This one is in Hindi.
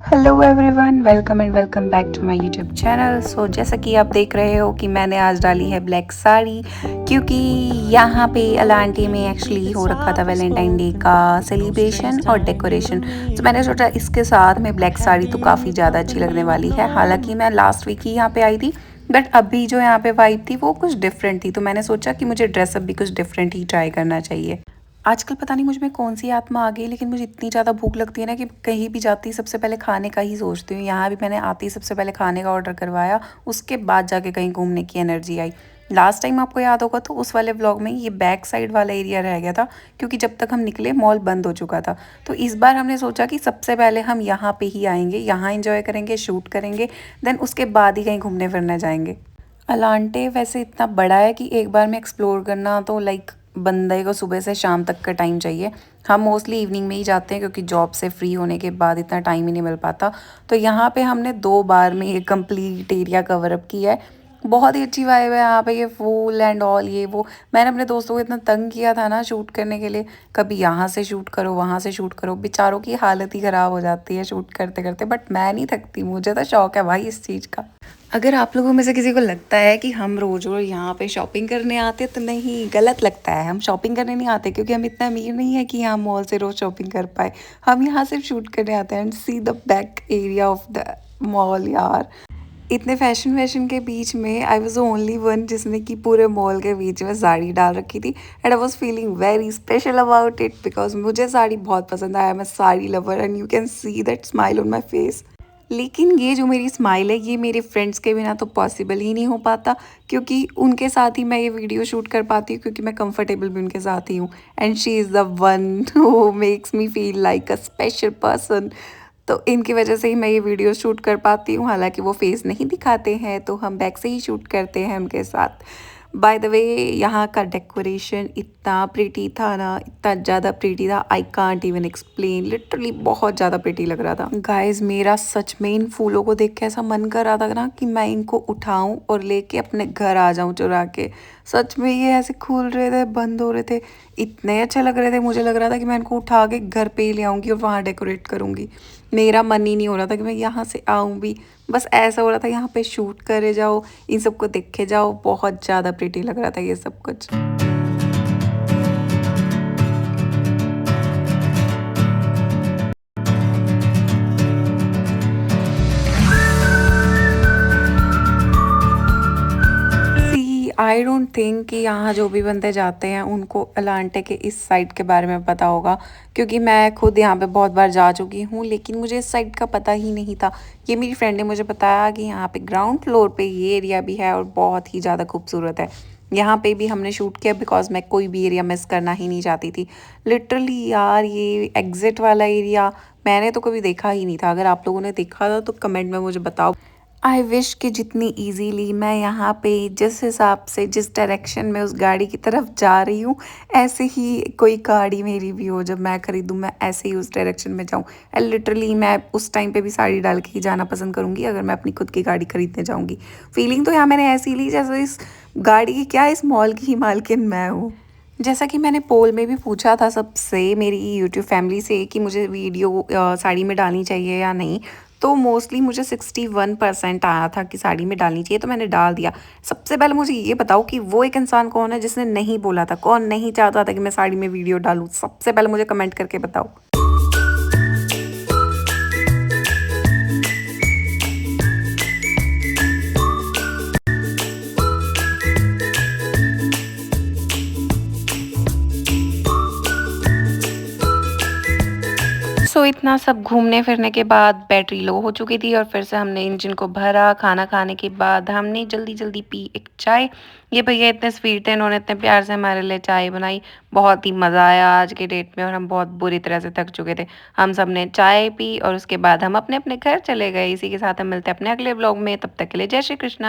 Hello everyone, welcome and welcome back to my YouTube channel. So जैसा कि आप देख रहे हो कि मैंने आज डाली है ब्लैक साड़ी, क्योंकि यहाँ पे अलांटी में एक्चुअली हो रखा था वैलेंटाइन डे का सेलिब्रेशन और डेकोरेशन। तो मैंने सोचा इसके साथ में ब्लैक साड़ी तो काफ़ी ज़्यादा अच्छी लगने वाली है। हालांकि मैं लास्ट वीक ही यहाँ पे आई थी, बट अभी जो यहाँ पे वाइब थी वो कुछ डिफरेंट थी। तो मैंने सोचा कि मुझे ड्रेसअप भी कुछ डिफरेंट ही ट्राई करना चाहिए। आजकल पता नहीं मुझ में कौन-सी आत्मा आ गई, लेकिन मुझे इतनी ज़्यादा भूख लगती है ना कि कहीं भी जाती ही सबसे पहले खाने का ही सोचती हूँ। यहाँ भी मैंने आते ही सबसे पहले खाने का ऑर्डर करवाया, उसके बाद जाके कहीं घूमने की एनर्जी आई। लास्ट टाइम आपको याद होगा तो उस वाले व्लॉग में ये बैक साइड वाला एरिया रह गया था, क्योंकि जब तक हम निकले मॉल बंद हो चुका था। तो इस बार हमने सोचा कि सबसे पहले हम यहाँ पे ही आएँगे, यहाँ एन्जॉय करेंगे, शूट करेंगे, देन उसके बाद ही कहीं घूमने-फिरने जाएँगे। अलांटे वैसे इतना बड़ा है कि एक बार में एक्सप्लोर करना तो लाइक बंदे को सुबह से शाम तक का टाइम चाहिए। हम मोस्टली इवनिंग में ही जाते हैं, क्योंकि जॉब से फ्री होने के बाद इतना टाइम ही नहीं मिल पाता। तो यहाँ पे हमने 2 बार में ये कंप्लीट एरिया कवर अप किया है। बहुत ही अच्छी वाइब है यहाँ पे, ये फूल एंड ऑल ये वो। मैंने अपने दोस्तों को इतना तंग किया था ना शूट करने के लिए, कभी यहाँ से शूट करो, वहाँ से शूट करो। बेचारों की हालत ही ख़राब हो जाती है शूट करते-करते, बट मैं नहीं थकती, मुझे तो शौक है भाई इस चीज़ का। अगर आप लोगों में से किसी को लगता है कि हम रोज रोज यहाँ पे शॉपिंग करने आते हैं, तो नहीं, गलत लगता है। हम शॉपिंग करने नहीं आते, क्योंकि हम इतना अमीर नहीं है कि यहाँ मॉल से रोज शॉपिंग कर पाए। हम यहाँ सिर्फ शूट करने आते हैं and see the back area of the mall यार। इतने फैशन के बीच में I was the only one जिसने कि पूरे मॉल के बीच में साड़ी डाल रखी थी, and I was feeling very special about it, because मुझे साड़ी बहुत पसंद आया। मैं sari lover and you can see that smile on my face. लेकिन ये जो मेरी स्माइल है, ये मेरे फ्रेंड्स के बिना तो पॉसिबल ही नहीं हो पाता, क्योंकि उनके साथ ही मैं ये वीडियो शूट कर पाती हूँ, क्योंकि मैं कंफर्टेबल भी उनके साथ ही हूँ। And she is the one who makes me feel like a special person. तो इनकी वजह से ही मैं ये वीडियो शूट कर पाती हूँ। हालांकि वो फेस नहीं दिखाते हैं, तो हम बैक से ही शूट करते हैं उनके साथ। बाय द वे, यहाँ का डेकोरेशन इतना प्रिटी था ना, इतना ज़्यादा प्रिटी था, I can't even explain. Literally बहुत ज़्यादा प्रिटी लग रहा था। गाइस, मेरा सच में इन फूलों को देख के ऐसा मन कर रहा था ना कि मैं इनको उठाऊं और लेके अपने घर आ जाऊं चुरा के। सच में ये ऐसे खुल रहे थे, बंद हो रहे थे, इतने अच्छे लग रहे थे। मुझे लग रहा था कि मैं इनको उठा के घर पे ही ले आऊँगी और वहाँ डेकोरेट करूँगी। मेरा मन ही नहीं हो रहा था कि मैं यहाँ से आऊँ भी। बस ऐसा हो रहा था यहाँ पे शूट करे जाओ, इन सबको देखे जाओ। बहुत ज़्यादा प्रिटी लग रहा था ये सब कुछ। सी आई डोंट थिंक कि यहाँ जो भी बंदे जाते हैं उनको अलांटे के इस साइड के बारे में पता होगा, क्योंकि मैं खुद यहाँ पे बहुत बार जा चुकी हूँ, लेकिन मुझे इस साइड का पता ही नहीं था। ये मेरी फ्रेंड ने मुझे बताया कि यहाँ पे ग्राउंड फ्लोर पे ये एरिया भी है और बहुत ही ज़्यादा खूबसूरत है। यहाँ पे भी हमने शूट किया, बिकॉज मैं कोई भी एरिया मिस करना ही नहीं चाहती थी। लिटरली यार, ये एग्जिट वाला एरिया मैंने तो कभी देखा ही नहीं था। अगर आप लोगों ने देखा था तो कमेंट में मुझे बताओ। आई विश कि जितनी इजीली मैं यहाँ पे जिस हिसाब से, जिस डायरेक्शन में उस गाड़ी की तरफ जा रही हूँ, ऐसे ही कोई गाड़ी मेरी भी हो। जब मैं खरीदूँ, मैं ऐसे ही उस डायरेक्शन में जाऊँ। एंड लिटरली मैं उस टाइम पे भी साड़ी डाल के ही जाना पसंद करूँगी, अगर मैं अपनी खुद की गाड़ी खरीदने जाऊँगी। फीलिंग तो यहाँ मैंने ऐसी ली जैसे इस गाड़ी की क्या, इस मॉल की ही मालकिन मैं हूँ। जैसा कि मैंने पोल में भी पूछा था सबसे, मेरी यूट्यूब फैमिली से, कि मुझे वीडियो साड़ी में डालनी चाहिए या नहीं, तो मोस्टली मुझे 61% आया था कि साड़ी में डालनी चाहिए, तो मैंने डाल दिया। सबसे पहले मुझे ये बताओ कि वो एक इंसान कौन है जिसने नहीं बोला था, कौन नहीं चाहता था कि मैं साड़ी में वीडियो डालूँ? सबसे पहले मुझे कमेंट करके बताओ। सो इतना सब घूमने फिरने के बाद बैटरी लो हो चुकी थी, और फिर से हमने इंजन को भरा। खाना खाने के बाद हमने जल्दी जल्दी पी एक चाय। ये भैया इतने स्वीट थे, इन्होंने इतने प्यार से हमारे लिए चाय बनाई। बहुत ही मज़ा आया आज के डेट में, और हम बहुत बुरी तरह से थक चुके थे। हम सब ने चाय पी और उसके बाद हम अपने अपने घर चले गए। इसी के साथ हम मिलते हैं अपने अगले ब्लॉग में। तब तक के लिए जय श्री कृष्णा।